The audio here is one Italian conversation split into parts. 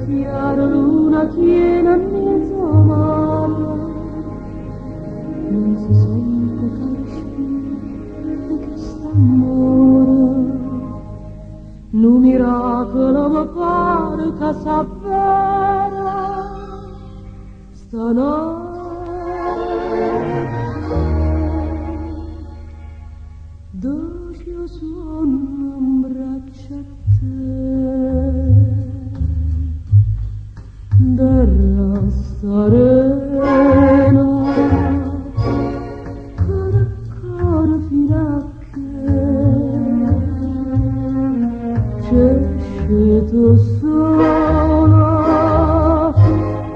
chiara luna piena mezzo mare, non si sente che respiro che st'amore, un miracolo mi pare che s'avvera stanotte. Dove io sono un braccio a te, della serena, cara fino a che c'è sceto sola,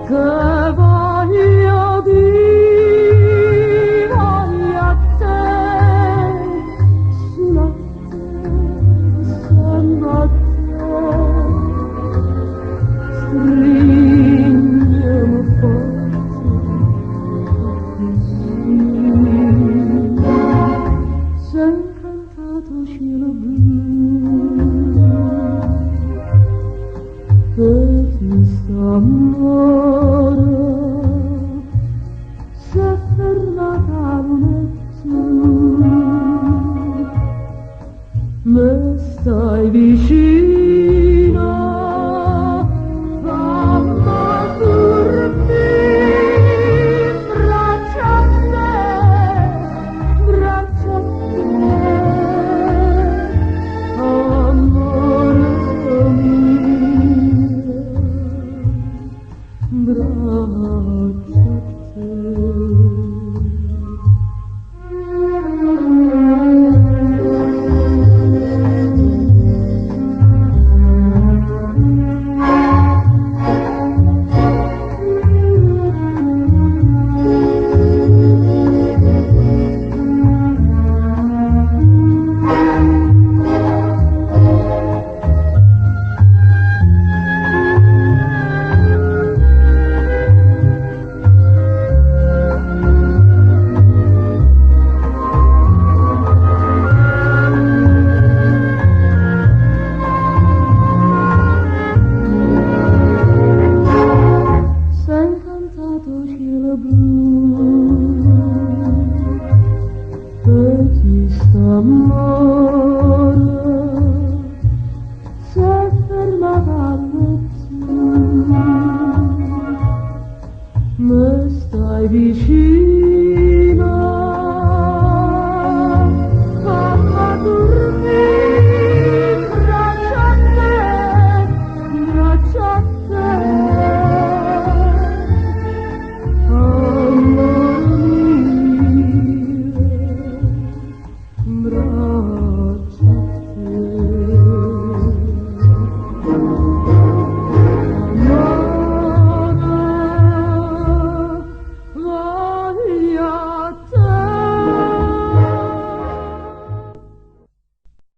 che voglio dire, voglio a te, sulla terra sembra a te, stringiamo forte così, sei incantato cielo blu, che ti sta amore, s'è fermata non è tu, me stai vicino.